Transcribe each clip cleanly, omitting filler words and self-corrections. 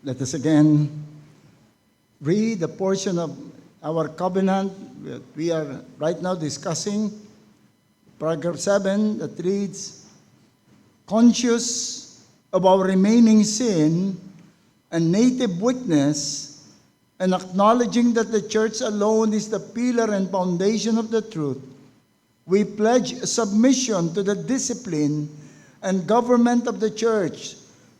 Let us again read the portion of our covenant that we are right now discussing. Paragraph 7 that reads, conscious of our remaining sin and native weakness, and acknowledging that the church alone is the pillar and foundation of the truth, we pledge submission to the discipline and government of the church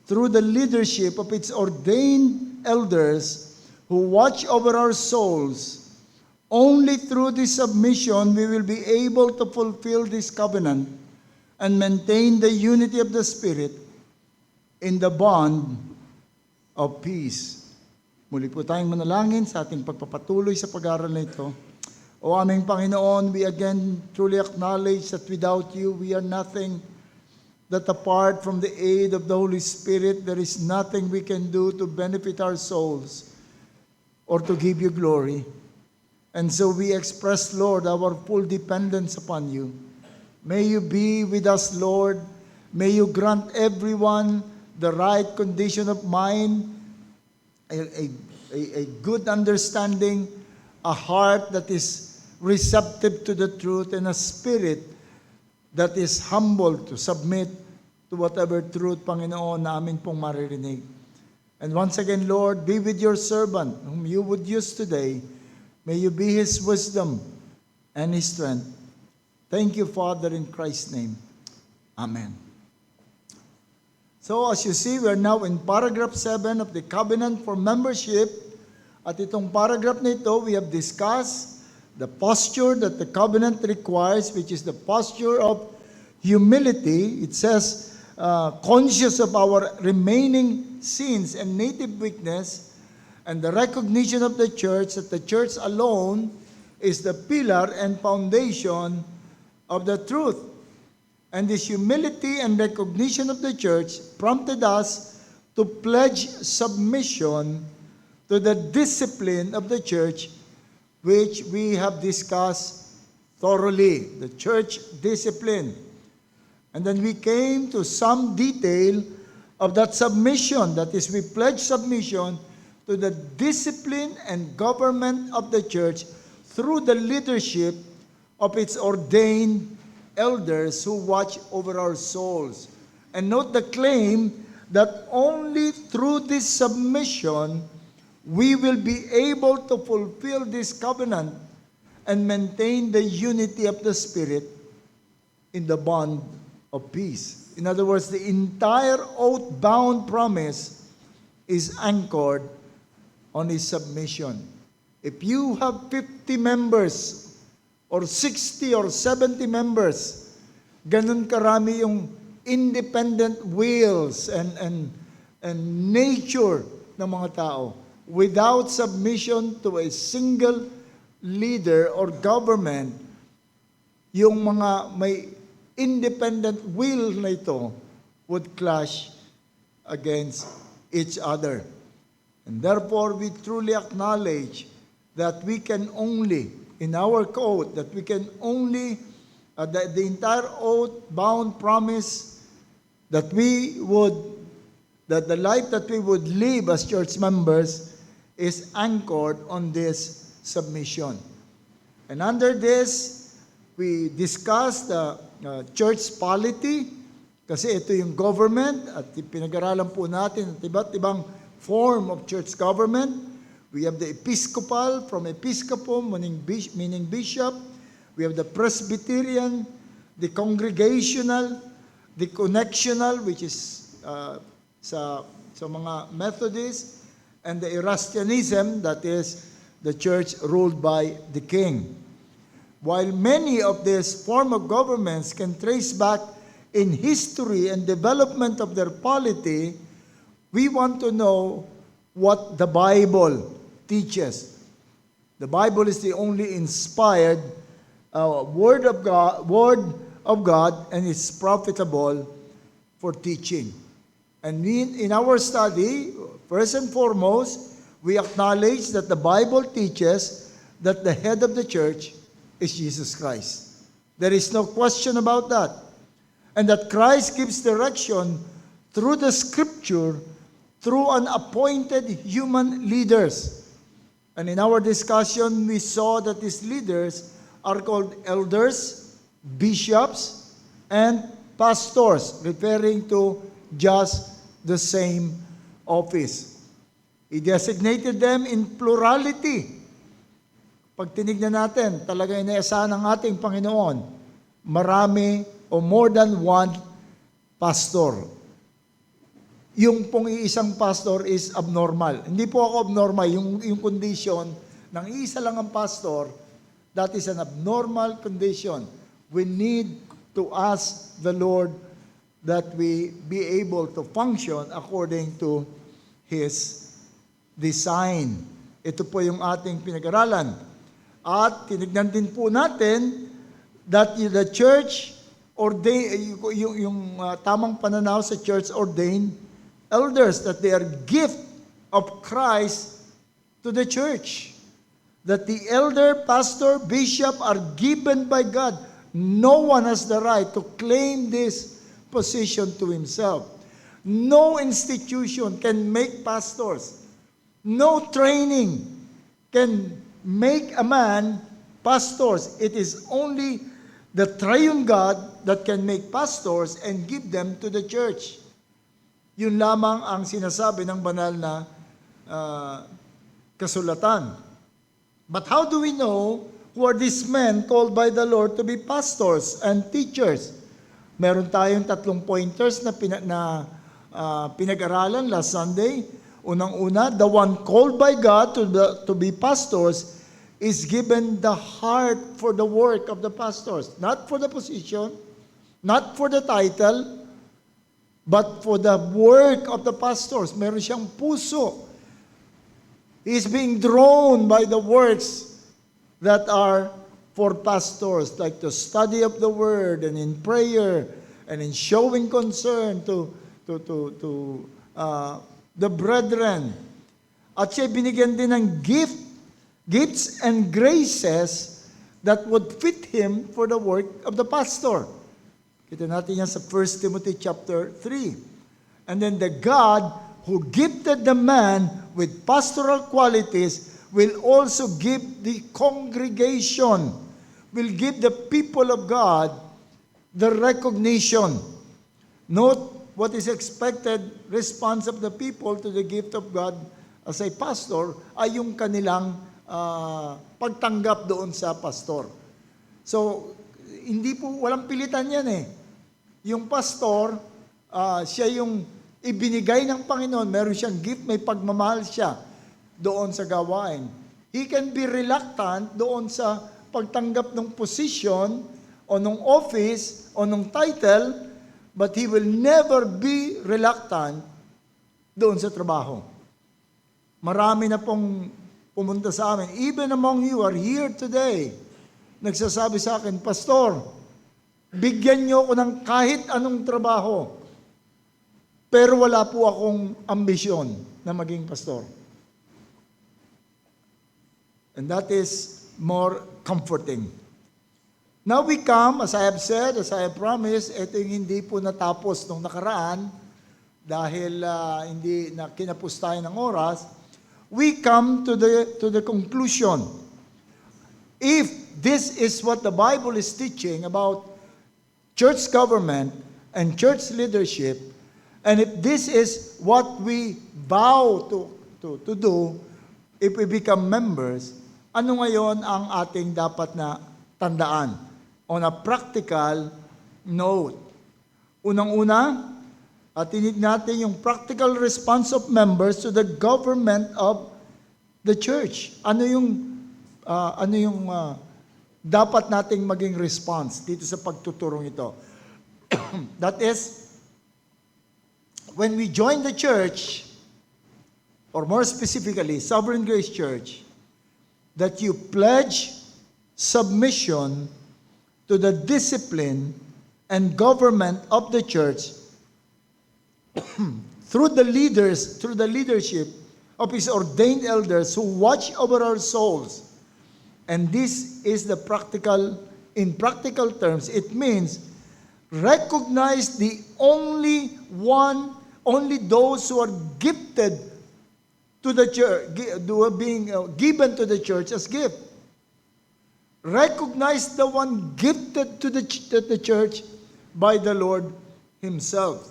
through the leadership of its ordained elders who watch over our souls. Only through this submission we will be able to fulfill this covenant and maintain the unity of the Spirit in the bond of peace. Muli po tayong manalangin sa ating pagpapatuloy sa pag-aaral na ito. O aming Panginoon, we again truly acknowledge that without you we are nothing, that apart from the aid of the Holy Spirit, there is nothing we can do to benefit our souls or to give you glory. And so we express, Lord, our full dependence upon you. May you be with us, Lord. May you grant everyone the right condition of mind, a good understanding, a heart that is receptive to the truth, and a spirit that is humble to submit to whatever truth, Panginoon, na amin pong maririnig. And once again, Lord, be with your servant whom you would use today. May you be his wisdom and his strength. Thank you, Father, in Christ's name. Amen. So, as you see, we are now in paragraph 7 of the Covenant for Membership. At itong paragraph na ito, we have discussed the posture that the covenant requires, which is the posture of humility. It says, conscious of our remaining sins and native weakness, and the recognition of the church that the church alone is the pillar and foundation of the truth. And this humility and recognition of the church prompted us to pledge submission to the discipline of the church, which we have discussed thoroughly, the church discipline. And then we came to some detail of that submission. That is, we pledge submission to the discipline and government of the church through the leadership of its ordained elders who watch over our souls. And note the claim that only through this submission we will be able to fulfill this covenant and maintain the unity of the Spirit in the bond of peace. In other words, the entire oath-bound promise is anchored on his submission. If you have 50 members or 60 or 70 members, ganun karami yung independent wills and nature ng mga tao, without submission to a single leader or government, yung mga may independent will na ito would clash against each other. And therefore, we truly acknowledge that we can only, in our oath, that we can only, the entire oath-bound promise that we would, that the life that we would live as church members is anchored on this submission. And under this, we discussed the church polity, kasi ito yung government, at pinag-aralan po natin at iba't ibang form of church government. We have the episcopal, from episcopum, meaning bishop. We have the Presbyterian, the congregational, the connectional, which is sa mga Methodists, and the Erastianism, that is the church ruled by the king. While many of these form of governments can trace back in history and development of their polity, we want to know what the Bible teaches. The Bible is the only inspired word of God, and it's profitable for teaching. And in our study, first and foremost, we acknowledge that the Bible teaches that the head of the church is Jesus Christ. There is no question about that. And that Christ gives direction through the Scripture through an appointed human leaders. And in our discussion, we saw that these leaders are called elders, bishops, and pastors, referring to just the same office. He designated them in plurality. Pag tinignan natin, talaga inaasahan ng ating Panginoon, marami o more than one pastor. Yung pong iisang pastor is abnormal. Hindi po ako abnormal. Yung condition ng isa lang ang pastor, that is an abnormal condition. We need to ask the Lord that we be able to function according to His design. Ito po yung ating pinag-aralan. At tinignan din po natin that the church ordained, yung tamang pananaw sa church ordained elders, that they are gift of Christ to the church. That the elder, pastor, bishop are given by God. No one has the right to claim this position to himself. No institution can make pastors. No training can make a man pastors. It is only the triune God that can make pastors and give them to the church. Yun lamang ang sinasabi ng banal na kasulatan. But how do we know who are these men called by the Lord to be pastors and teachers? Meron tayong 3 pointers na pinag-aralan last Sunday. Unang-una, the one called by God to be pastors is given the heart for the work of the pastors. Not for the position, not for the title, but for the work of the pastors. Meron siyang puso. He is being drawn by the works that are for pastors, like the study of the word and in prayer and in showing concern to the brethren. At siya binigyan din ng gifts and graces that would fit him for the work of the pastor. Kita natin yan sa 1 Timothy chapter 3. And then the God who gifted the man with pastoral qualities will also give the congregation, will give the people of God the recognition. Note what is expected response of the people to the gift of God as a pastor ay yung kanilang pagtanggap doon sa pastor. So, hindi po, walang pilitan yan eh. Yung pastor, siya yung ibinigay ng Panginoon, meron siyang gift, may pagmamahal siya doon sa gawain. He can be reluctant doon sa pagtanggap ng position o ng office o ng title, but he will never be reluctant doon sa trabaho. Marami na pong pumunta sa amin. Even among you are here today, nagsasabi sa akin, Pastor, bigyan niyo ako ng kahit anong trabaho, pero wala po akong ambisyon na maging pastor. And that is more comforting. Now we come, as I have said, as I have promised, ito yung hindi po natapos nung nakaraan, dahil hindi na kinapos tayo ng oras, we come to the conclusion. If this is what the Bible is teaching about church government and church leadership, and if this is what we vow to do if we become members, ano ngayon ang ating dapat na tandaan on a practical note? Unang-una, tinig natin yung practical response of members to the government of the church. Ano yung dapat nating maging response dito sa pagtuturong ito? That is, when we join the church, or more specifically, Sovereign Grace Church, that you pledge submission to the discipline and government of the church through the leadership of His ordained elders who watch over our souls. And this is in practical terms, it means recognize the only one Only those who are gifted to the church, who are being given to the church as gift. Recognize the one gifted to the church by the Lord Himself.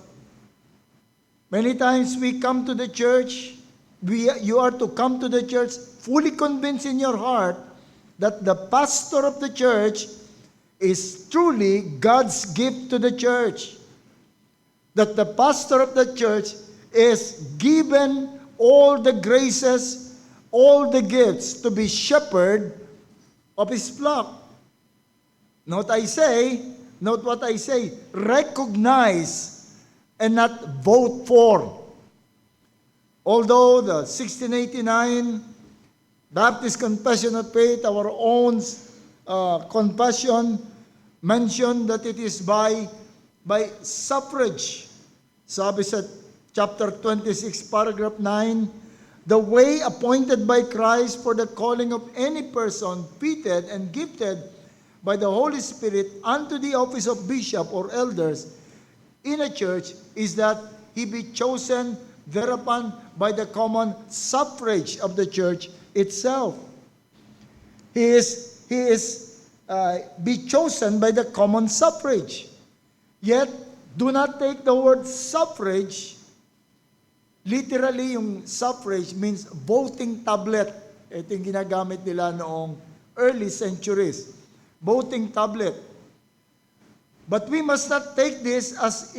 Many times we come to the church, you are to come to the church fully convinced in your heart that the pastor of the church is truly God's gift to the church. That the pastor of the church is given all the graces, all the gifts to be shepherd of his flock. Note what I say, recognize and not vote for. Although the 1689 Baptist Confession of Faith, our own confession, mentioned that it is by suffrage. Sabi sa chapter 26, paragraph 9, the way appointed by Christ for the calling of any person fitted and gifted by the Holy Spirit unto the office of bishop or elders in a church is that he be chosen thereupon by the common suffrage of the church itself. He is be chosen by the common suffrage. Yet, do not take the word suffrage. Literally, yung suffrage means voting tablet. Ito yung ginagamit nila noong early centuries. Voting tablet. But we must not take this as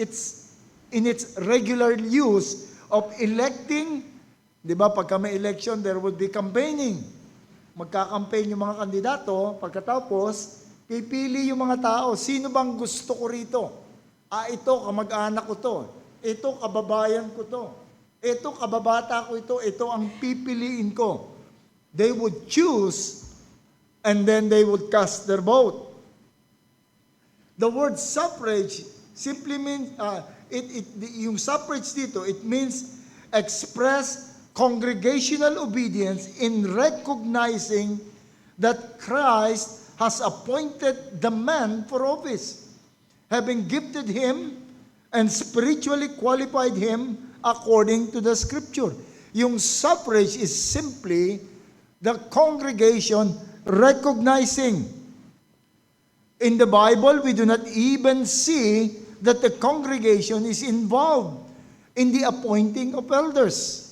in its regular use of electing. Di ba, pagka may election, there would be campaigning. Magkakampaign yung mga kandidato, pagkatapos, pipili yung mga tao, sino bang gusto ko rito? Ito, kamag-anak ko to. Ito, kababayan ko to. Ito, kababata ko ito. Ito ang pipiliin ko. They would choose, and then they would cast their vote. The word suffrage simply means, yung suffrage dito, it means express congregational obedience in recognizing that Christ has appointed the man for office, having gifted him and spiritually qualified him according to the Scripture. Yung suffrage is simply the congregation recognizing. In the Bible, we do not even see that the congregation is involved in the appointing of elders.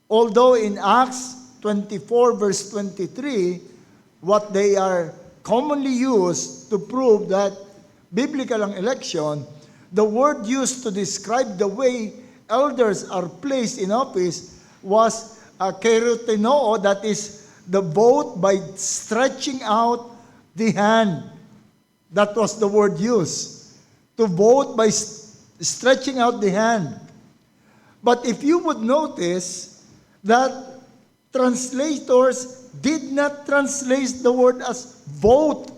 Although in Acts 24 verse 23, what they are commonly used to prove that biblical ang election, the word used to describe the way elders are placed in office was kerutenoo, that is the vote by stretching out the hand. That was the word used. To vote by stretching out the hand. But if you would notice that translators did not translate the word as vote,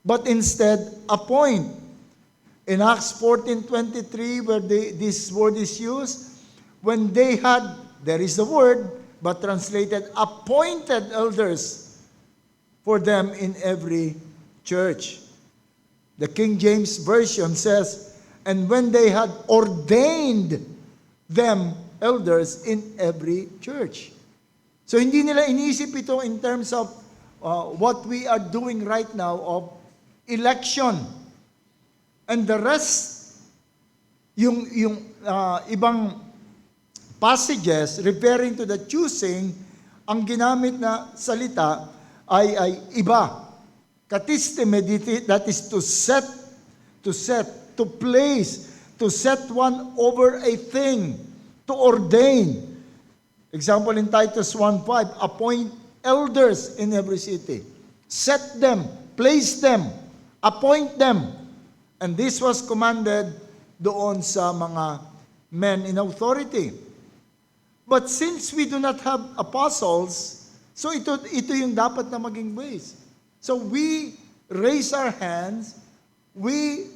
but instead appoint. In Acts 14:23, where this word is used, when they had, there is the word, but translated appointed elders for them in every church. The King James Version says, and when they had ordained them elders in every church. So hindi nila iniisip ito in terms of what we are doing right now of election. And the rest, yung ibang passages referring to the choosing, ang ginamit na salita ay iba. Katisteme, that is to set, to place, to set one over a thing, to ordain. Example in Titus 1:5, appoint elders in every city. Set them, place them, appoint them. And this was commanded doon sa mga men in authority. But since we do not have apostles, so ito yung dapat na maging base. So we raise our hands, we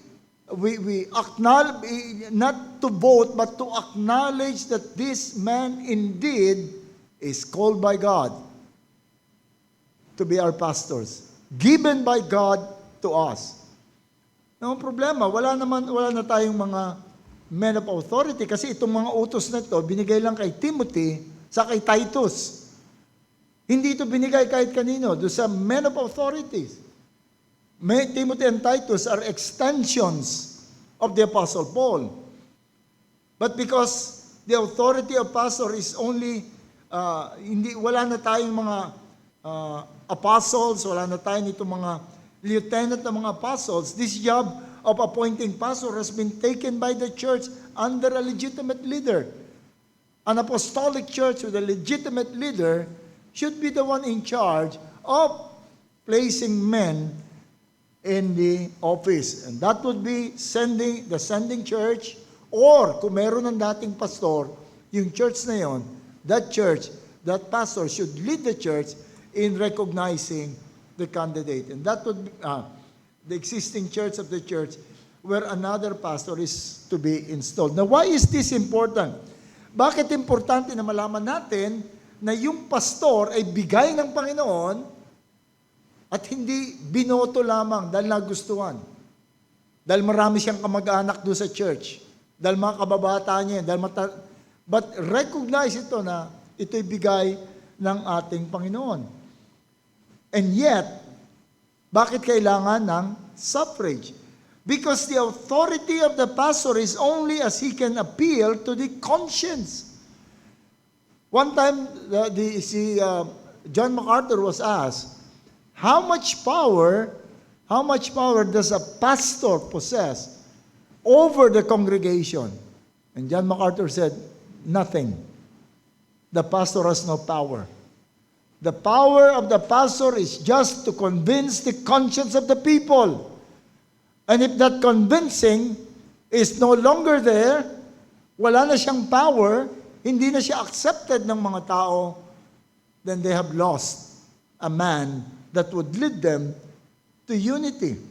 acknowledge, not to vote, but to acknowledge that this man indeed is called by God to be our pastors, given by God to us. Now, ang problema, wala na tayong mga men of authority. Kasi itong mga utos na ito, binigay lang kay Timothy sa kay Titus. Hindi ito binigay kahit kanino, doon sa men of authorities. Timothy and Titus are extensions of the Apostle Paul. But because the authority of pastor is only, wala na tayong mga apostles, wala na tayong itong mga lieutenant na mga apostles, this job of appointing pastor has been taken by the church under a legitimate leader. An apostolic church with a legitimate leader should be the one in charge of placing men in the office. And that would be the sending church, or kung meron ng dating pastor, yung church na yon, that church, that pastor should lead the church in recognizing the candidate. And that would be the existing church of the church where another pastor is to be installed. Now, why is this important? Bakit importante na malaman natin na yung pastor ay bigay ng Panginoon at hindi binoto lamang dahil nagustuhan? Dahil marami siyang kamag-anak doon sa church. Dahil mga kababata niya. But recognize ito na ito'y bigay ng ating Panginoon. And yet, bakit kailangan ng suffrage? Because the authority of the pastor is only as he can appeal to the conscience. One time, John MacArthur was asked, how much power does a pastor possess over the congregation? And John MacArthur said, nothing. The pastor has no power. The power of the pastor is just to convince the conscience of the people. And if that convincing is no longer there, wala na siyang power, hindi na siya accepted ng mga tao, then they have lost a man that would lead them to unity.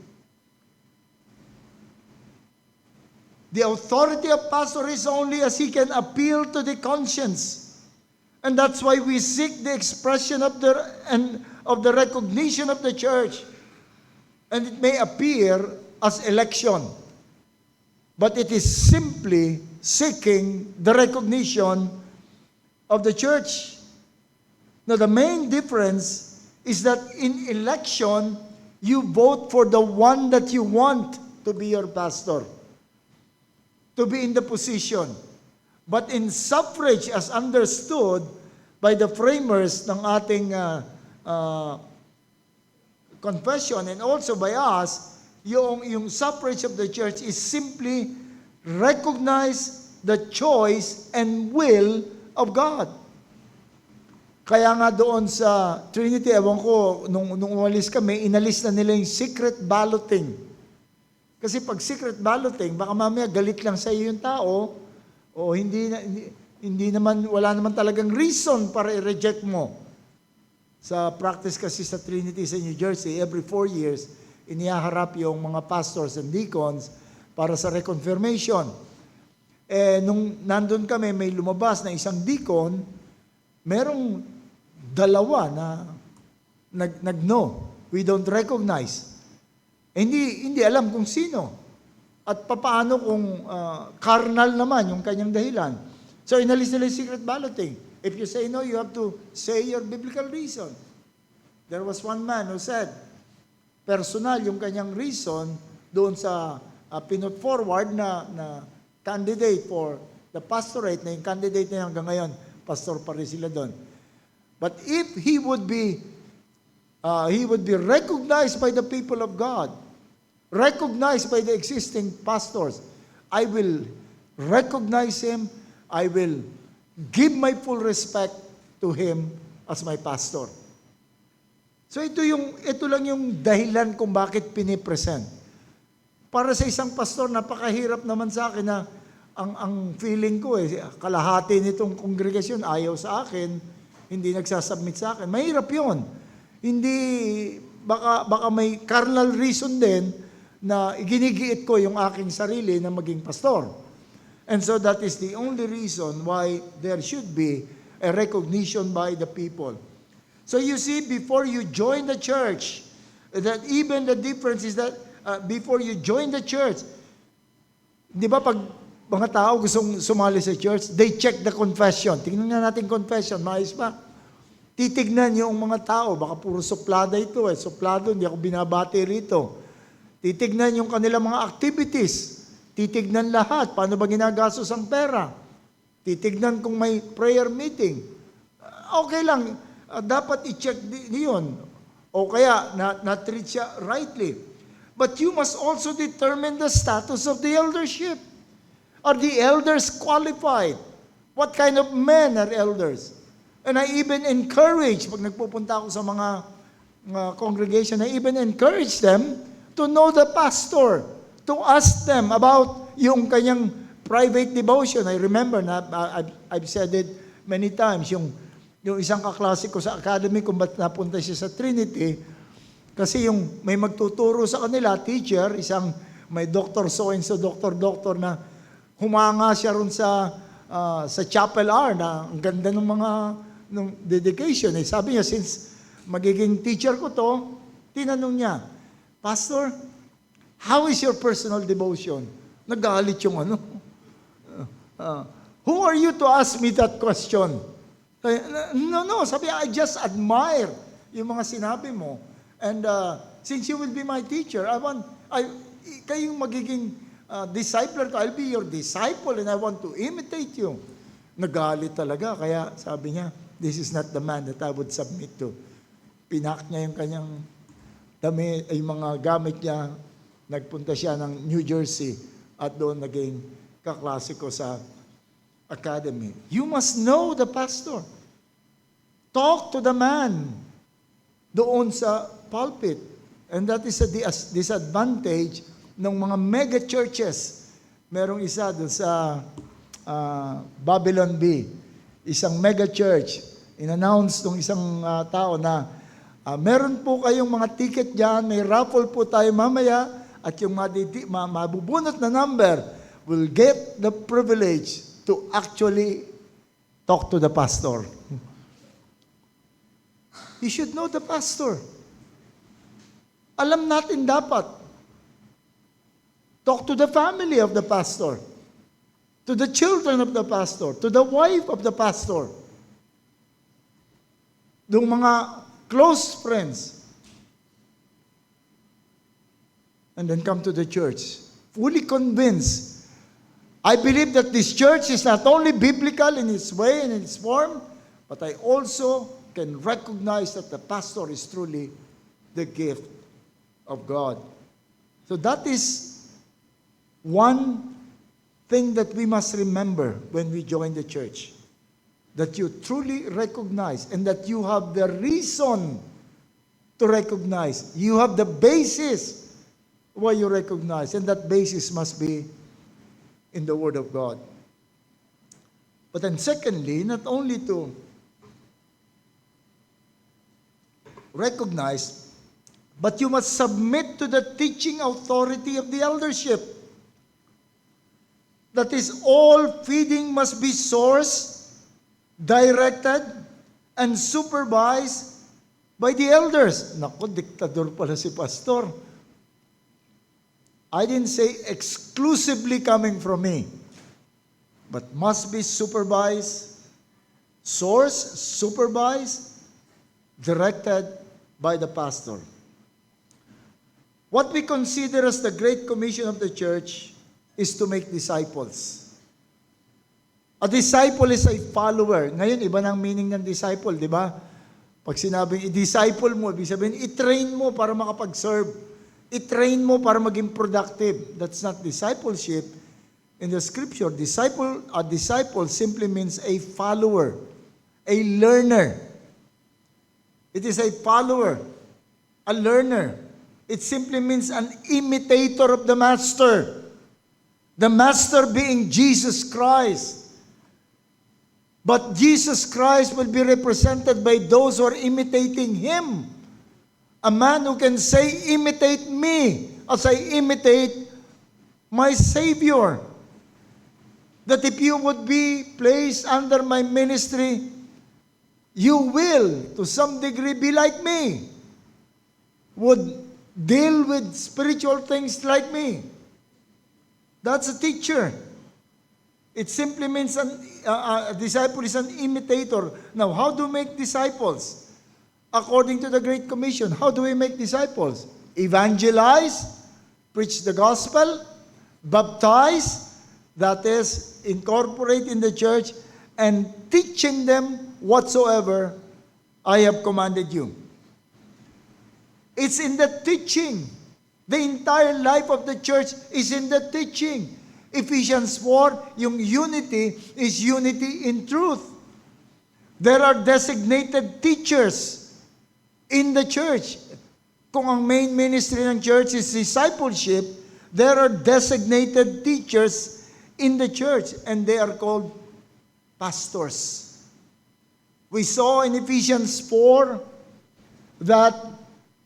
The authority of pastor is only as he can appeal to the conscience. And that's why we seek the expression of the recognition of the church. And it may appear as election, but it is simply seeking the recognition of the church. Now, the main difference is that in election, you vote for the one that you want to be your pastor, to be in the position. But in suffrage, as understood by the framers ng ating confession and also by us, yung suffrage of the church is simply recognize the choice and will of God. Kaya nga doon sa Trinity, ewan ko, nung umalis kami, inalis na nila yung secret balloting. Kasi pag secret balloting, baka mamaya galit lang sa iyo yung tao, o hindi naman, wala naman talagang reason para i-reject mo. Sa practice kasi sa Trinity sa New Jersey, every 4 years, inihaharap yung mga pastors and deacons para sa reconfirmation. Nung nandun kami, may lumabas na isang deacon, merong dalawa na nag-no. We don't recognize. Hindi alam kung sino. At papaano kung carnal naman yung kanyang dahilan. So inalis nila yung secret balloting. If you say no, you have to say your biblical reason. There was one man who said, personal yung kanyang reason doon sa pinut forward na candidate for the pastorate, na yung candidate na hanggang ngayon, pastor pa rin sila doon. But if he would be recognized by the people of God, recognized by the existing pastors, I will recognize him, I will give my full respect to him as my pastor. So ito lang yung dahilan kung bakit pinipresent. Para sa isang pastor, napakahirap naman sa akin na ang feeling ko kalahati nitong kongregasyon ayaw sa akin, hindi nagsasubmit sa akin. Mahirap yun. Hindi, baka may carnal reason din na iginigiit ko yung aking sarili na maging pastor. And so that is the only reason why there should be a recognition by the people. So you see, before you join the church, that even the difference is that before you join the church, di ba pag mga tao gustong sumali sa church, they check the confession. Tingnan nga natin confession, maayos ba? Titignan yung mga tao, baka puro suplada ito eh. Suplado, hindi ako binabati rito. Titignan yung kanilang mga activities. Titignan lahat, paano ba ginagastos ang pera. Titignan kung may prayer meeting. Okay lang, dapat i-check yun. O kaya, na-treat siya rightly. But you must also determine the status of the eldership. Are the elders qualified? What kind of men are elders? And I even encourage, pag nagpupunta ako sa mga congregation, I even encourage them to know the pastor, to ask them about yung kanyang private devotion. I remember, I've said it many times, yung isang kaklase ko sa academy, kung ba't napunta siya sa Trinity, kasi yung may magtuturo sa kanila, teacher, isang may doctor so-and-so, doctor na humanga siya ron sa chapel hour na ang ganda ng mga ng dedication. Eh, sabi niya, since magiging teacher ko to, tinanong niya, Pastor, how is your personal devotion? Nagalit yung ano. Who are you to ask me that question? No, sabi, I just admire yung mga sinabi mo. And since you will be my teacher, kayong magiging disciple ko, I'll be your disciple and I want to imitate you. Nagalit talaga, kaya sabi niya, this is not the man that I would submit to. Pinak niya yung kanyang damit, yung mga gamit niya, nagpunta siya ng New Jersey at doon naging kaklase ko sa academy. You must know the pastor. Talk to the man doon sa pulpit. And that is a disadvantage ng mga mega churches. Merong isa doon sa Babylon B, isang mega church. In-announce ng isang tao na meron po kayong mga ticket dyan, may raffle po tayo mamaya, at yung mabubunot na number will get the privilege to actually talk to the pastor. You should know the pastor. Alam natin dapat. Talk to the family of the pastor, to the children of the pastor, to the wife of the pastor, yung mga close friends. And then come to the church, fully convinced. I believe that this church is not only biblical in its way and in its form, but I also can recognize that the pastor is truly the gift of God. So that is one thing that we must remember when we join the church. That you truly recognize and that you have the reason to recognize. You have the basis why you recognize. And that basis must be in the Word of God. But then secondly, not only to recognize, but you must submit to the teaching authority of the eldership. That is, all feeding must be sourced, directed, and supervised by the elders. Naku, diktador pala si pastor. I didn't say exclusively coming from me, but must be supervised, sourced, supervised, directed by the pastor. What we consider as the Great Commission of the church is to make disciples. A disciple is a follower. Ngayon, iba ng meaning ng disciple, di ba? Pag sinabing i-disciple mo, ibig sabihin, i-train mo para makapag-serve. I-train mo para maging productive. That's not discipleship. In the scripture, a disciple simply means a follower, a learner. It is a follower, a learner. It simply means an imitator of the master. The master being Jesus Christ. But Jesus Christ will be represented by those who are imitating Him. A man who can say, imitate me as I imitate my Savior. That if you would be placed under my ministry, you will, to some degree, be like me. Would deal with spiritual things like me. That's a teacher. It simply means a disciple is an imitator. Now, how do we make disciples? According to the Great Commission, how do we make disciples? Evangelize, preach the gospel, baptize, that is, incorporate in the church, and teaching them whatsoever I have commanded you. It's in the teaching. The entire life of the church is in the teaching. Ephesians 4, yung unity is unity in truth. There are designated teachers in the church. Kung ang main ministry ng church is discipleship, there are designated teachers in the church, and they are called pastors. We saw in Ephesians 4 that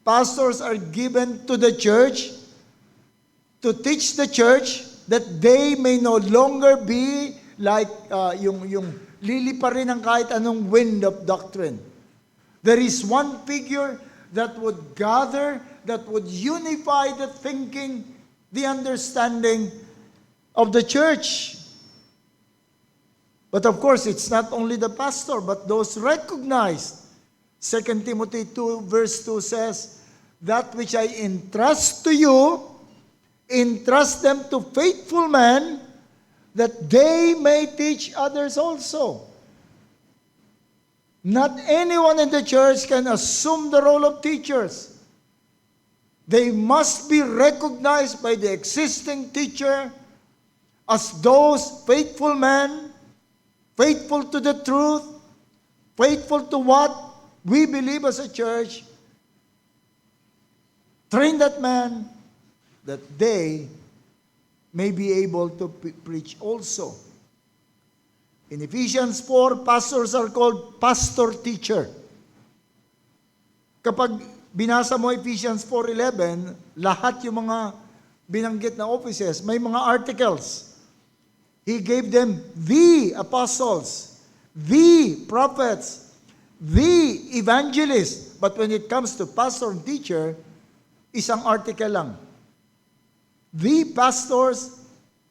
pastors are given to the church to teach the church that they may no longer be like yung lilipa rin ng kahit anong wind of doctrine. There is one figure that would gather, that would unify the thinking, the understanding of the church. But of course, it's not only the pastor, but those recognized. 2 Timothy 2 verse 2 says, that which I entrust to you, entrust them to faithful men, that they may teach others also. Not anyone in the church can assume the role of teachers. They must be recognized by the existing teacher as those faithful men, faithful to the truth, faithful to what we believe as a church. Train that man that they may be able to preach also. In Ephesians 4, pastors are called pastor-teacher. Kapag binasa mo Ephesians 4:11, lahat yung mga binanggit na offices, may mga articles. He gave them the apostles, the prophets, the evangelists. But when it comes to pastor and teacher, isang article lang. The pastors,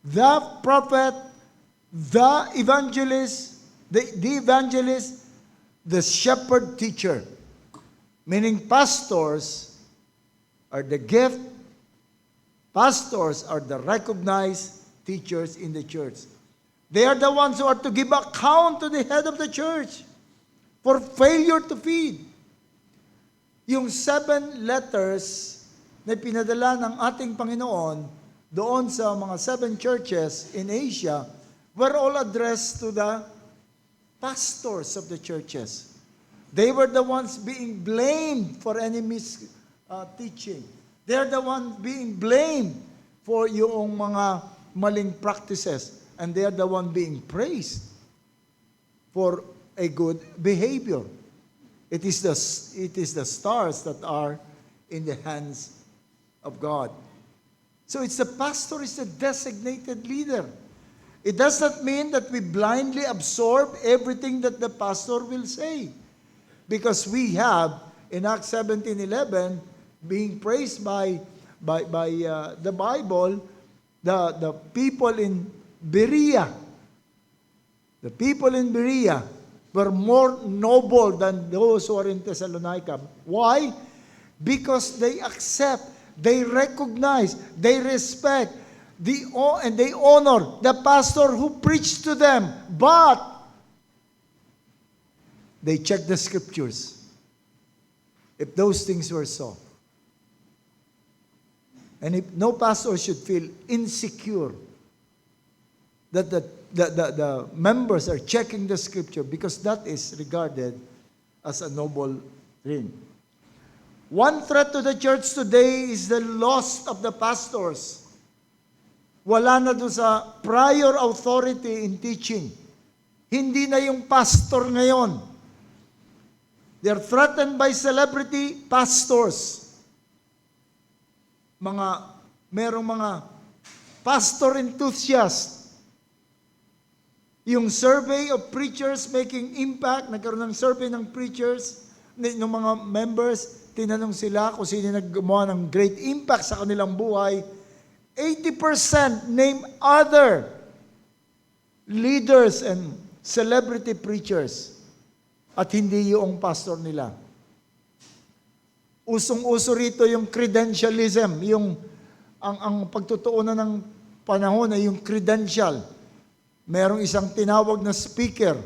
the prophet, the evangelist, the shepherd teacher. Meaning pastors are the gift, pastors are the recognized teachers in the church. They are the ones who are to give account to the head of the church for failure to feed. Yung 7 letters na pinadala ng ating Panginoon doon sa mga 7 churches in Asia were all addressed to the pastors of the churches. They were the ones being blamed for any teaching. They are the ones being blamed for yung mga maling practices. And they are the ones being praised for a good behavior. It is the stars that are in the hands of God. So it's the pastor is the designated leader. It does not mean that we blindly absorb everything that the pastor will say. Because we have, in Acts 17:11, being praised by the Bible, the people in Berea. The people in Berea were more noble than those who are in Thessalonica. Why? Because they accept, they recognize, they respect, and they honor the pastor who preached to them. But they check the scriptures. If those things were so. And if no pastor should feel insecure that the members are checking the scripture, because that is regarded as a noble thing. One threat to the church today is the loss of the pastors. Wala na doon sa prior authority in teaching. Hindi na yung pastor ngayon. They're threatened by celebrity pastors. Merong mga pastor enthusiasts. Yung survey of preachers making impact, nagkaroon ng survey ng preachers, ng mga members, tinanong sila kung sino naggumawa ng great impact sa kanilang buhay. 80% name other leaders and celebrity preachers at hindi yung pastor nila. Usong-uso rito yung credentialism, yung ang pagtutuunan ng panahon ay yung credential. Merong isang tinawag na speaker.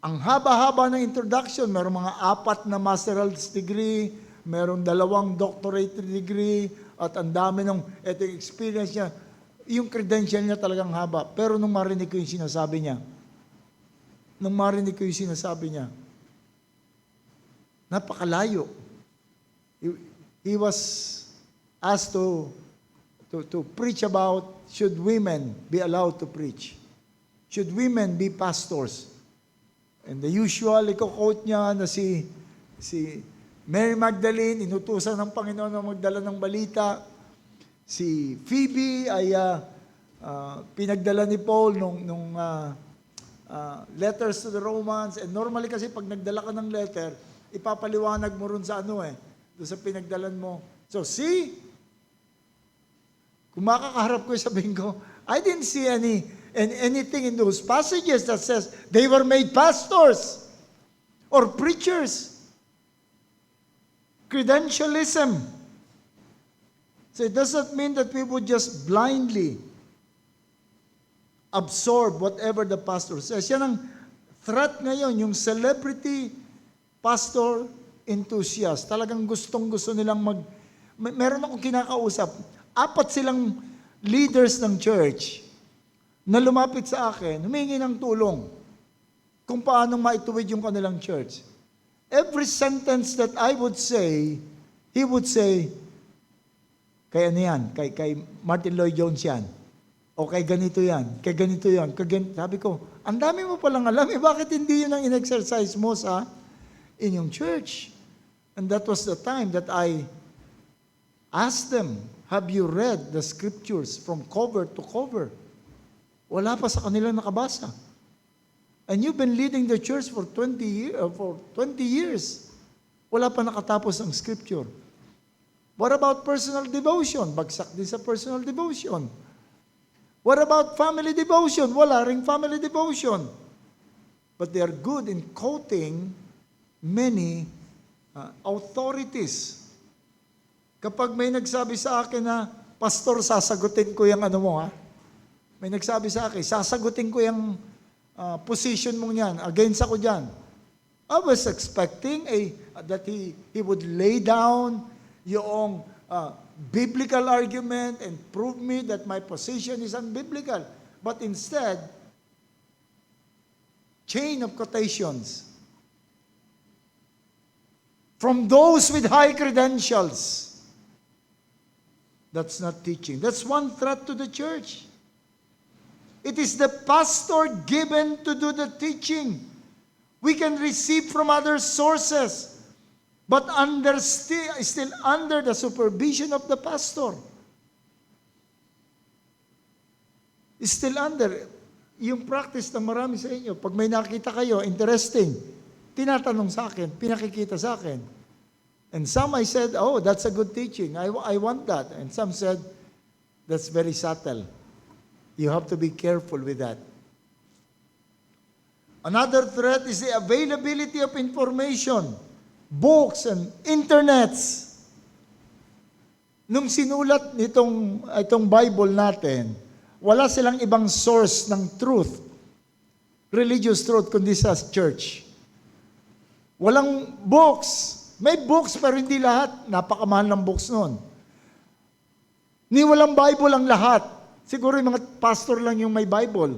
Ang haba-haba ng introduction, merong mga 4 na master's degree, merong 2 doctorate degree, at ang dami ng etong experience niya. Yung credential niya talagang haba. Pero nung marinig ko yung sinasabi niya, napakalayo. He was asked to preach about should women be allowed to preach? Should women be pastors? And the usual, iko-quote niya na si Mary Magdalene, inutusan ng Panginoon na magdala ng balita. Si Phoebe ay pinagdala ni Paul nung letters to the Romans. And normally kasi pag nagdala ka ng letter, ipapaliwanag mo rin sa doon sa pinagdalan mo. So see, kung makakaharap ko, sabihin ko, I didn't see anything in those passages that says they were made pastors or preachers. Credentialism. So it doesn't mean that we would just blindly absorb whatever the pastor says. Yan ang threat ngayon, yung celebrity pastor enthusiast. Talagang gustong-gusto nilang meron akong kinakausap, 4 silang leaders ng church na lumapit sa akin, humingi ng tulong kung paano maituwid yung kanilang church. Every sentence that I would say, he would say, kay ano yan, kay Martin Lloyd Jones yan, o kay ganito yan, kay ganito yan, sabi ko, ang dami mo palang alam, bakit hindi yun ang in-exercise mo sa inyong church? And that was the time that I asked them, have you read the scriptures from cover to cover? Wala pa sa kanila nakabasa. And you've been leading the church for 20 years. Wala pa nakatapos ang scripture. What about personal devotion? Bagsak din sa personal devotion. What about family devotion? Wala ring family devotion. But they are good in quoting many authorities. Kapag may nagsabi sa akin na, Pastor, sasagutin ko yung ano mo, ha? May nagsabi sa akin, sasagutin ko yung position mong yan, against ako dyan. I was expecting that he would lay down yung biblical argument and prove me that my position is unbiblical. But instead, chain of quotations from those with high credentials. That's not teaching. That's one threat to the church. It is the pastor given to do the teaching. We can receive from other sources, but still under the supervision of the pastor. Still under. Yung practice na marami sa inyo, pag may nakita kayo, interesting, tinatanong sa akin, pinakikita sa akin. And some I said, oh, that's a good teaching. I want that. And some said, that's very subtle. You have to be careful with that. Another threat is the availability of information, books and internets. Nung sinulat itong Bible natin, wala silang ibang source ng truth, religious truth, kundi sa church. Walang books. May books pero hindi lahat. Napakamahal ng books noon. Ni walang Bible ang lahat. Siguro yung mga pastor lang yung may Bible.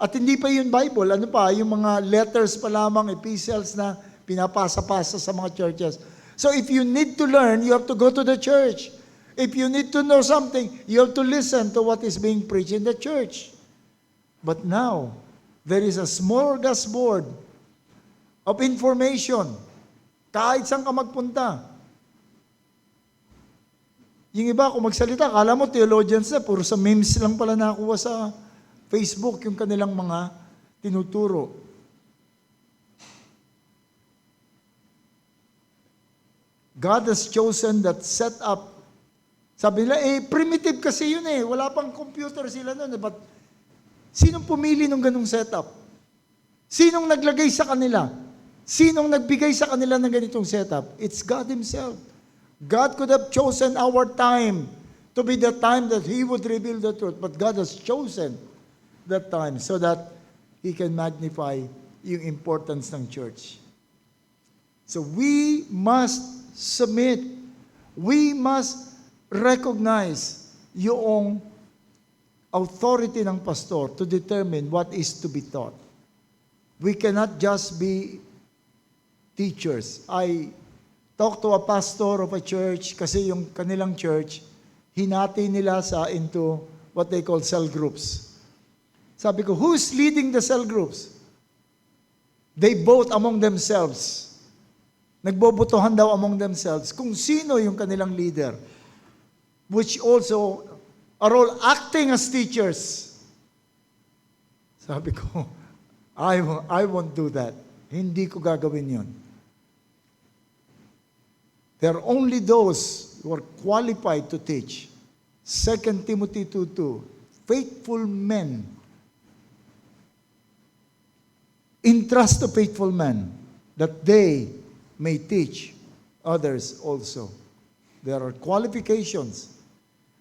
At hindi pa yun Bible. Ano pa? Yung mga letters pa lamang, epistles na pinapasa-pasa sa mga churches. So if you need to learn, you have to go to the church. If you need to know something, you have to listen to what is being preached in the church. But now, there is a smorgasbord of information. Kahit saan ka magpunta. Yung iba, kung magsalita, akala mo theologians na, puro sa memes lang pala nakuha sa Facebook yung kanilang mga tinuturo. God has chosen that set up. Sabi nila, primitive kasi yun wala pang computer sila nun. But Sinong pumili ng ganung setup? Sinong naglagay sa kanila? Sinong nagbigay sa kanila ng ganitong setup? It's God Himself. God could have chosen our time to be the time that He would reveal the truth. But God has chosen that time so that He can magnify yung importance ng church. So we must submit. We must recognize yung authority ng pastor to determine what is to be taught. We cannot just be teachers. I talked to a pastor of a church kasi yung kanilang church, hinati nila into what they call cell groups. Sabi ko, who's leading the cell groups? They vote among themselves. Nagbobotohan daw among themselves kung sino yung kanilang leader, which also are all acting as teachers. Sabi ko, I won't do that. Hindi ko gagawin yun. There are only those who are qualified to teach. 2 Timothy 2:2, faithful men. Entrust to faithful men that they may teach others also. There are qualifications,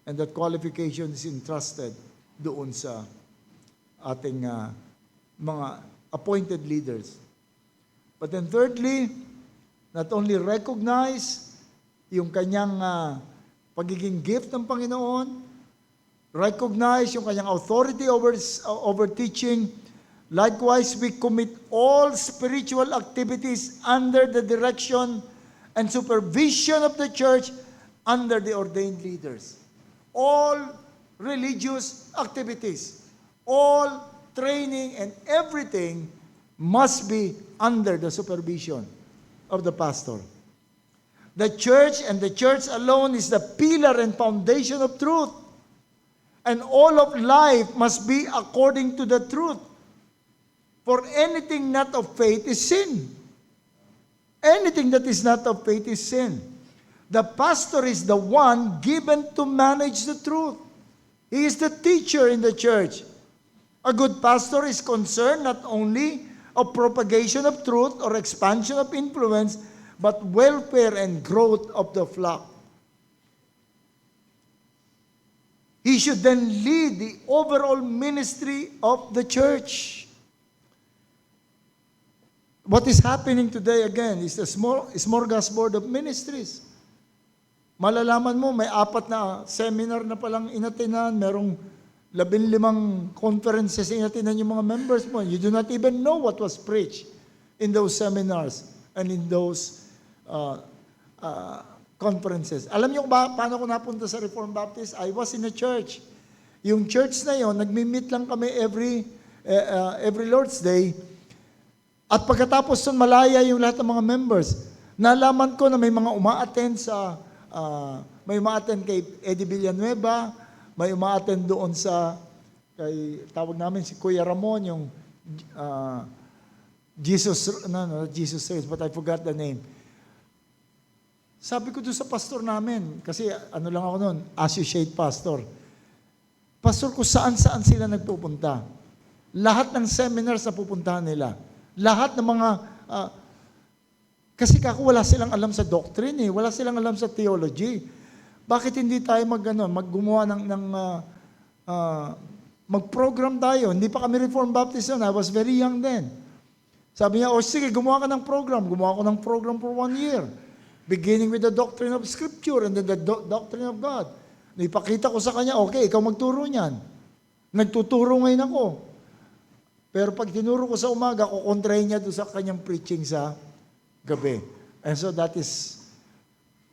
and that qualification is entrusted doon sa ating mga appointed leaders. But then thirdly, not only recognize yung kanyang pagiging gift ng Panginoon, recognize yung kanyang authority over teaching. Likewise, we commit all spiritual activities under the direction and supervision of the church under the ordained leaders. All religious activities, all training and everything must be under the supervision of the pastor. The church and the church alone is the pillar and foundation of truth. And all of life must be according to the truth. For anything not of faith is sin. Anything that is not of faith is sin. The pastor is the one given to manage the truth. He is the teacher in the church. A good pastor is concerned not only of propagation of truth or expansion of influence, but welfare and growth of the flock. He should then lead the overall ministry of the church. What is happening today again is a smorgasbord of ministries. Malalaman mo, may 4 na seminar na palang inatinan, merong 15 conferences inatinan yung mga members mo. You do not even know what was preached in those seminars and in those conferences. Alam niyo ba paano ko napunta sa Reformed Baptist? I was in a church. Yung church na yon, nagmi-meet lang kami every Lord's Day. At pagkatapos nun, malaya yung lahat ng mga members. Nalaman ko na may mga uma-attend may uma-attend kay Eddie Villanueva, may uma-attend doon kay, tawag namin si Kuya Ramon, yung Jesus Race, but I forgot the name. Sabi ko doon sa pastor namin, kasi ano lang ako noon, associate pastor. Pastor, kung saan-saan sila nagpupunta. Lahat ng seminars na pupuntahan nila. Lahat ng mga, kasi kako wala silang alam sa doctrine wala silang alam sa theology. Bakit hindi tayo maggumawa mag-program tayo? Hindi pa kami Reformed Baptist yun. I was very young then. Sabi niya, sige, gumawa ka ng program. Gumawa ko ng program for 1 year. Beginning with the doctrine of Scripture and then the doctrine of God. Ipakita ko sa kanya, okay, ikaw magturo niyan. Nagtuturo ngayon ako. Pero pag tinuro ko sa umaga, kukontrahin niya doon sa kanyang preaching sa gabi. And so that is,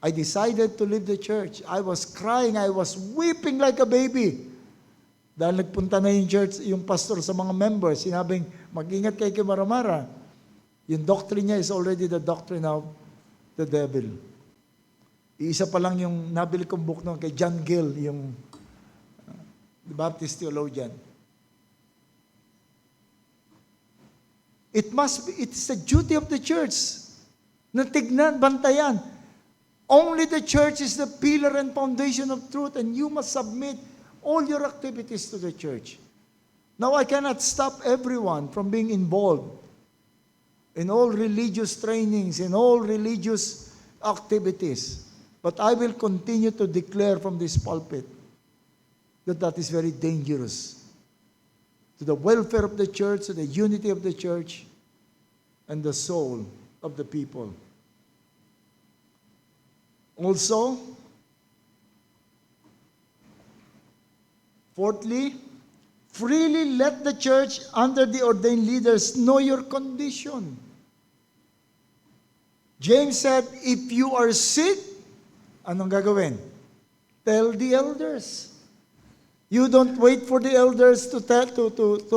I decided to leave the church. I was crying, I was weeping like a baby. Dahil nagpunta na yung church, yung pastor sa mga members, sinabing, mag-ingat kay Maramara. Yung doctrine niya is already the doctrine of the devil. Iisa pa lang yung nabili kong book noon kay John Gill, yung the Baptist theologian. It's the duty of the church na tignan, bantayan. Only the church is the pillar and foundation of truth, and you must submit all your activities to the church. Now, I cannot stop everyone from being involved in all religious trainings, in all religious activities. But I will continue to declare from this pulpit that that is very dangerous to the welfare of the church, to the unity of the church, and the soul of the people. Also, fourthly, freely let the church under the ordained leaders know your condition. James said, if you are sick, anong gagawin? Tell the elders. You don't wait for the elders to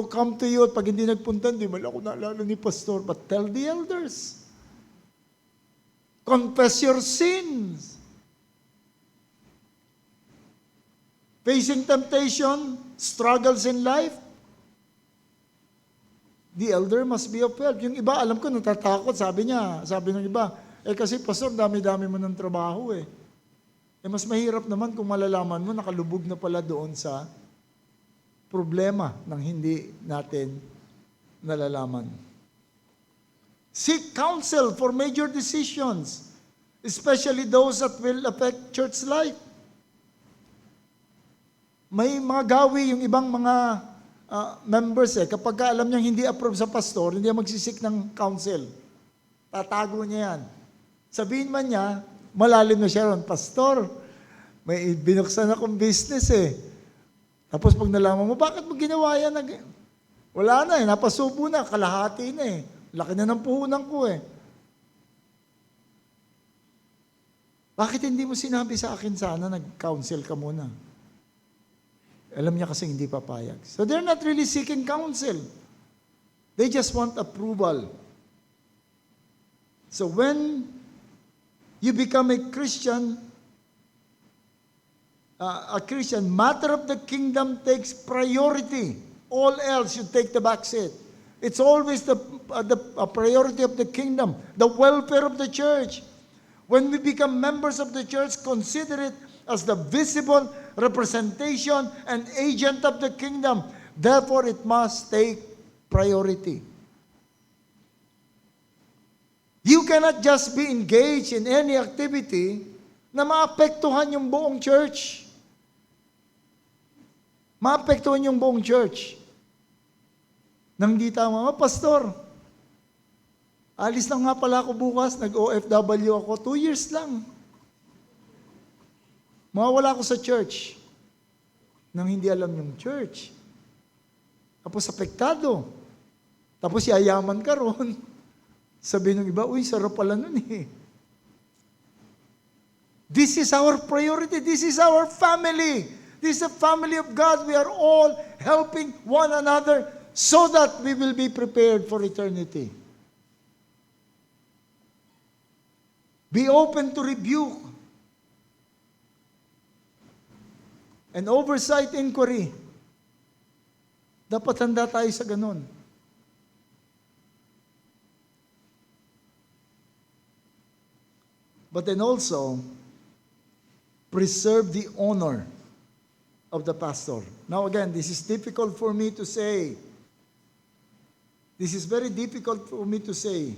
come to you. At pag hindi nagpunta, hindi man ako naalala ni pastor. But tell the elders. Confess your sins. Facing temptation, struggles in life, the elder must be of help. Yung iba, alam ko, natatakot. Sabi ng iba, kasi pastor, dami-dami mo ng trabaho eh. Mas mahirap naman kung malalaman mo, nakalubog na pala doon sa problema ng hindi natin nalalaman. Seek counsel for major decisions, especially those that will affect church life. May mga gawi yung ibang mga members kapag alam niyang hindi approve sa pastor, hindi magsisik ng counsel. Tatago niya yan. Sabihin man niya, malalim na siya ron, pastor, may binuksan akong business eh. Tapos pag nalaman mo, bakit mo ginawa yan? Wala na napasubo na, kalahati na eh. Laki na ng puhunan ko eh. Bakit hindi mo sinabi sa akin sana, nag-counsel ka muna? Alam niya kasi hindi papayag. So they're not really seeking counsel. They just want approval. So when you become a Christian, matter of the kingdom takes priority. All else should take the back seat. It's always the priority of the kingdom, the welfare of the church. When we become members of the church, consider it as the visible representation and agent of the kingdom. Therefore, it must take priority. You cannot just be engaged in any activity na maapektuhan yung buong church. Maapektuhan yung buong church. Nang di tama, pastor, alis lang nga pala ako bukas, nag-OFW ako, 2 years lang. Mawawala ako sa church nang hindi alam yung church. Tapos apektado. Tapos yayaman ka ron. Sabi ng iba, uy, sarap pala nun eh. This is our priority. This is our family. This is the family of God. We are all helping one another so that we will be prepared for eternity. Be open to rebuke and oversight inquiry. Dapat handa tayo sa ganun. But then also, preserve the honor of the pastor. Now again, this is difficult for me to say. This is very difficult for me to say.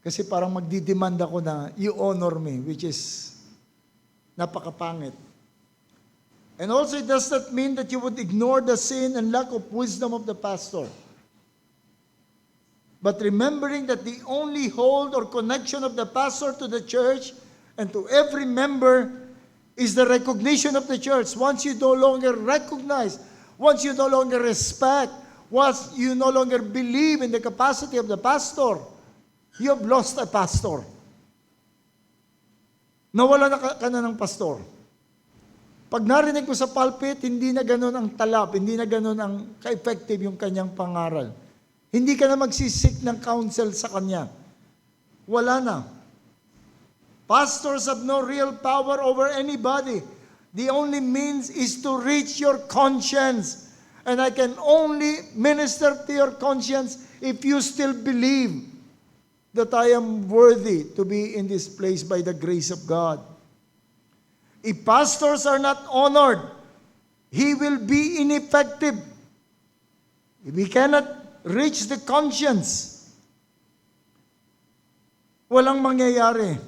Kasi parang magdidemand ako na you honor me, which is napakapangit. And also, it does not mean that you would ignore the sin and lack of wisdom of the pastor. But remembering that the only hold or connection of the pastor to the church and to every member is the recognition of the church. Once you no longer recognize, once you no longer respect, once you no longer believe in the capacity of the pastor, you have lost a pastor. Nawala na ka na ng pastor. Pag narinig ko sa pulpit, hindi na ganun ang talab, hindi na ganun ang ka-effective yung kanyang pangaral. Hindi ka na magsisik ng counsel sa kanya. Wala na. Pastors have no real power over anybody. The only means is to reach your conscience. And I can only minister to your conscience if you still believe that I am worthy to be in this place by the grace of God. If pastors are not honored, he will be ineffective. If he cannot reach the conscience, walang mangyayari.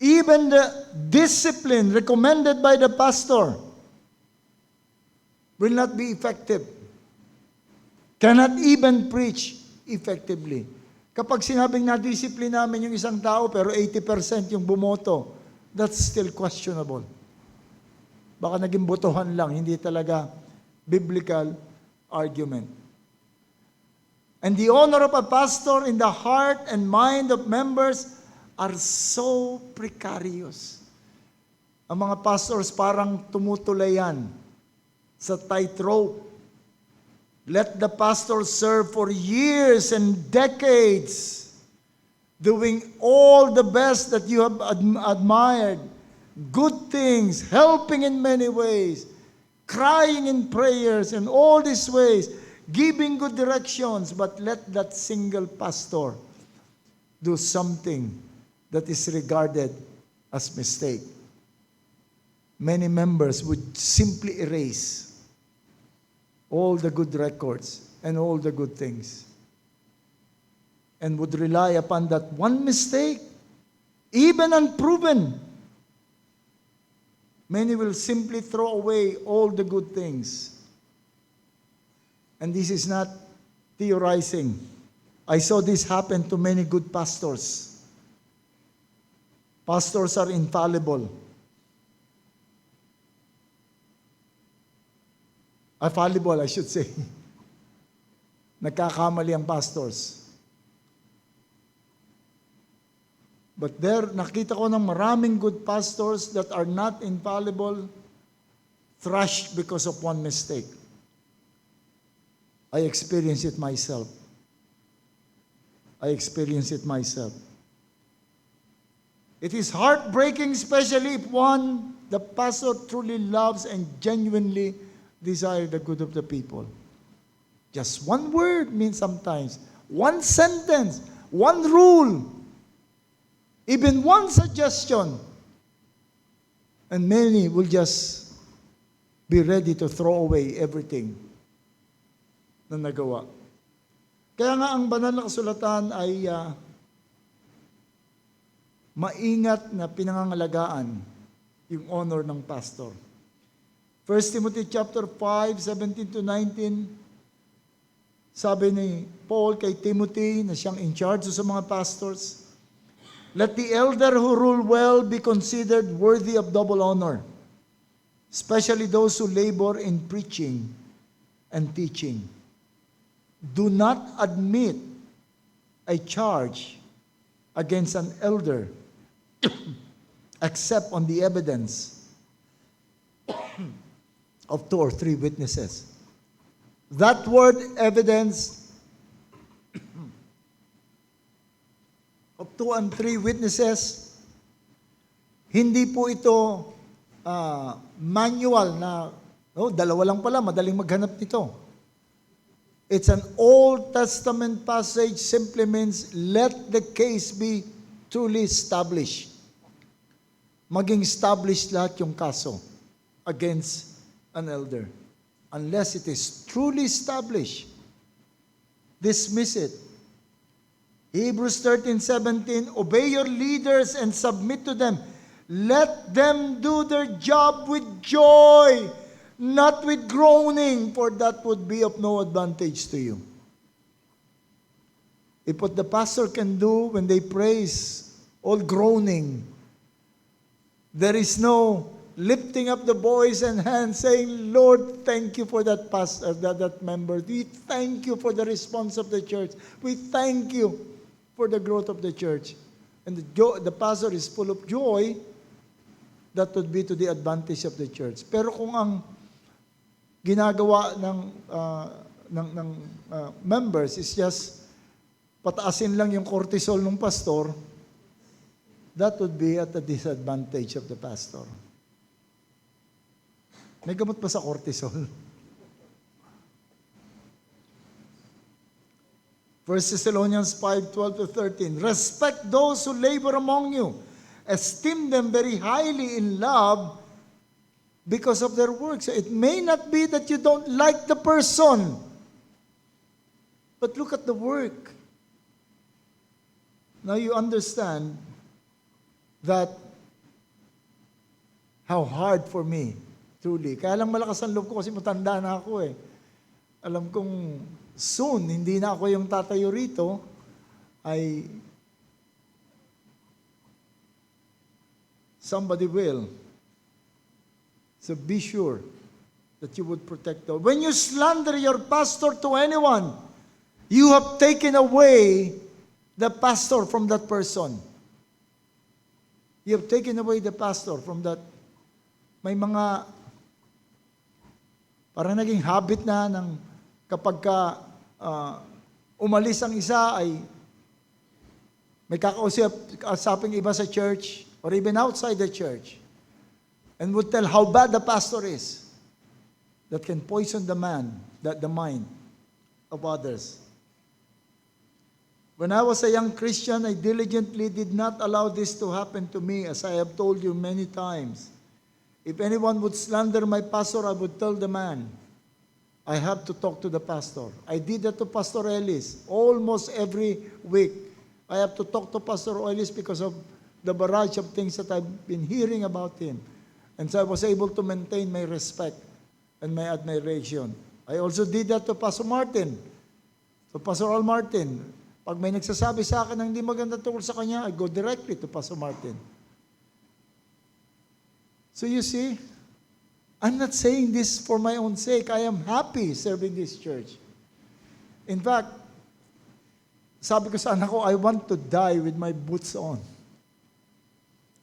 Even the discipline recommended by the pastor will not be effective. Cannot even preach effectively. Kapag sinabing na-discipline namin yung isang tao pero 80% yung bumoto, that's still questionable. Baka naging botohan lang, hindi talaga biblical argument. And the honor of a pastor in the heart and mind of members are so precarious. Ang mga pastors parang tumutulayan sa tightrope. Let the pastor serve for years and decades, doing all the best that you have admired, good things, helping in many ways, crying in prayers in all these ways, giving good directions, but let that single pastor do something that is regarded as mistake. Many members would simply erase all the good records and all the good things and would rely upon that one mistake, even unproven. Many will simply throw away all the good things. And this is not theorizing. I saw this happen to many good pastors. Pastors are infallible. Fallible, I should say. Nagkakamali ang pastors. But nakita ko ng maraming good pastors that are not infallible, thrashed because of one mistake. I experienced it myself. It is heartbreaking, especially if the pastor truly loves and genuinely desires the good of the people. Just one word means sometimes, one sentence, one rule, even one suggestion, and many will just be ready to throw away everything na nagawa. Kaya nga ang banal na kasulatan ay maingat na pinangangalagaan yung honor ng pastor. 1 Timothy chapter 5, 17 to 19, sabi ni Paul kay Timothy na siyang in charge sa mga pastors, let the elder who rule well be considered worthy of double honor, especially those who labor in preaching and teaching. Do not admit a charge against an elder except on the evidence of 2 or 3 witnesses. That word evidence of 2 and 3 witnesses, hindi po ito manual na, dalawa lang pala, madaling maghanap nito. It's an Old Testament passage, simply means let the case be truly established. Maging established lahat yung kaso against an elder. Unless it is truly established, dismiss it. Hebrews 13:17, obey your leaders and submit to them. Let them do their job with joy, not with groaning, for that would be of no advantage to you. If what the pastor can do when they praise, all groaning, there is no lifting up the voice and hands saying, Lord, thank you for that pastor, that member. We thank you for the response of the church. We thank you for the growth of the church. And the pastor is full of joy, that would be to the advantage of the church. Pero kung ang ginagawa ng members is just pataasin lang yung cortisol ng pastor, that would be at the disadvantage of the pastor. May gamot pa sa cortisol? 1 Thessalonians 5:12 to 13. Respect those who labor among you. Esteem them very highly in love because of their works. So it may not be that you don't like the person, but look at the work. Now you understand that how hard for me, truly. Kaya lang malakas ang loob ko kasi matanda na ako eh. Alam kong soon, hindi na ako yung tatayo rito, ay somebody will. So be sure that you would protect them. When you slander your pastor to anyone, you have taken away the pastor from that person. You have taken away the pastor from that. May mga, parang naging habit na ng kapag umalis ang isa ay may kakausaping iba sa church or even outside the church and would tell how bad the pastor is. That can poison the mind of others. When I was a young Christian, I diligently did not allow this to happen to me, as I have told you many times. If anyone would slander my pastor, I would tell the man, I have to talk to the pastor. I did that to Pastor Ellis almost every week. I have to talk to Pastor Ellis because of the barrage of things that I've been hearing about him. And so I was able to maintain my respect and my admiration. I also did that to Pastor Martin. To Pastor Al Martin. Pag may nagsasabi sa akin ng hindi maganda tungkol sa kanya, I go directly to Pastor Martin. So you see, I'm not saying this for my own sake. I am happy serving this church. In fact, sabi ko sa anak ko, I want to die with my boots on.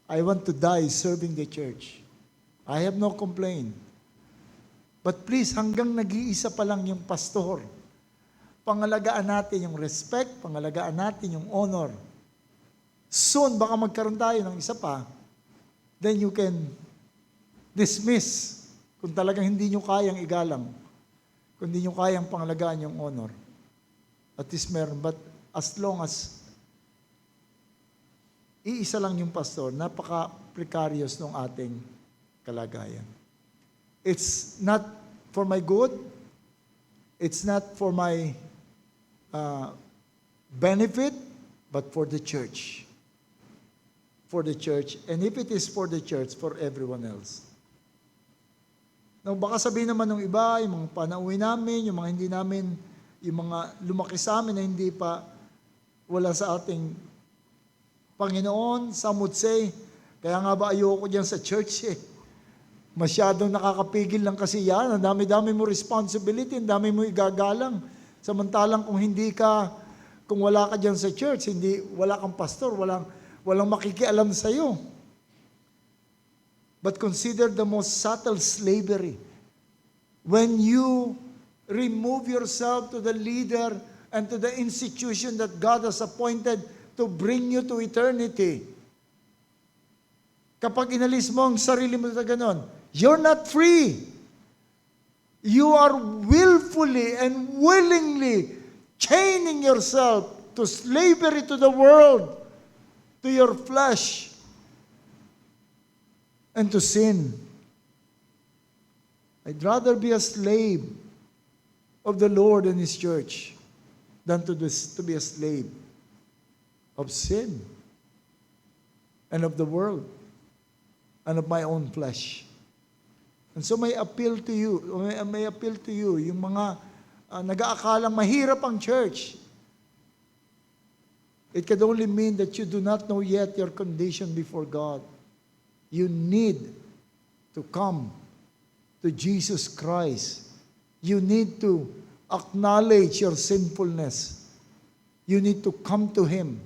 I want to die serving the church. I have no complaint. But please, hanggang nag-iisa pa lang yung pastor, pangalagaan natin yung respect, pangalagaan natin yung honor. Soon, baka magkaroon tayo ng isa pa, then you can dismiss kung talagang hindi nyo kayang igalang, kung hindi nyo kayang pangalagaan yung honor. At least meron. But as long as iisa lang yung pastor, napaka-precarious ng ating kalagayan. It's not for my good. It's not for my benefit, but for the church. For the church. And if it is for the church, for everyone else. Now, baka sabihin naman ng iba, yung mga panauwi namin, yung mga hindi namin, yung mga lumaki sa amin na hindi pa wala sa ating Panginoon, some would say, kaya nga ba ayoko dyan sa church eh. Masyadong nakakapigil lang kasi yan. Ang dami-dami mo responsibility, ang dami mo igagalang. Samantalang kung wala ka dyan sa church, wala kang pastor, walang makikialam sa'yo. But consider the most subtle slavery. When you remove yourself to the leader and to the institution that God has appointed to bring you to eternity. Kapag inalis mo ang sarili mo sa ganon, you're not free. You are willfully and willingly chaining yourself to slavery to the world, to your flesh, and to sin. I'd rather be a slave of the Lord and His church than to be a slave of sin and of the world and of my own flesh. And so may appeal to you, yung mga nag-aakalang mahirap ang church. It could only mean that you do not know yet your condition before God. You need to come to Jesus Christ. You need to acknowledge your sinfulness. You need to come to Him,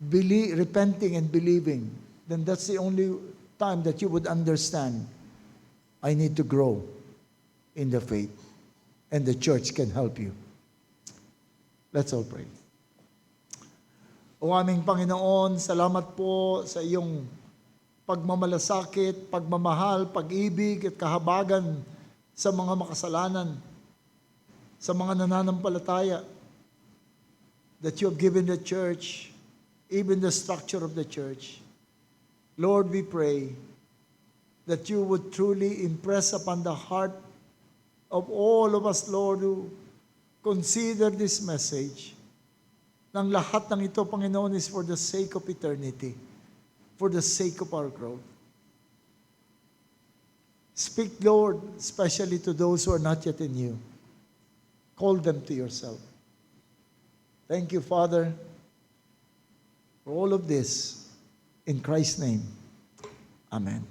repenting and believing. Then that's the only time that you would understand, I need to grow in the faith. And the church can help you. Let's all pray. O aming Panginoon, salamat po sa iyong pagmamalasakit, pagmamahal, pag-ibig at kahabagan sa mga makasalanan, sa mga nananampalataya that you have given the church, even the structure of the church. Lord, we pray that you would truly impress upon the heart of all of us, Lord, who consider this message. Nang lahat ng ito, Panginoon, is for the sake of eternity, for the sake of our growth. Speak, Lord, especially to those who are not yet in you. Call them to yourself. Thank you, Father, for all of this. In Christ's name, amen.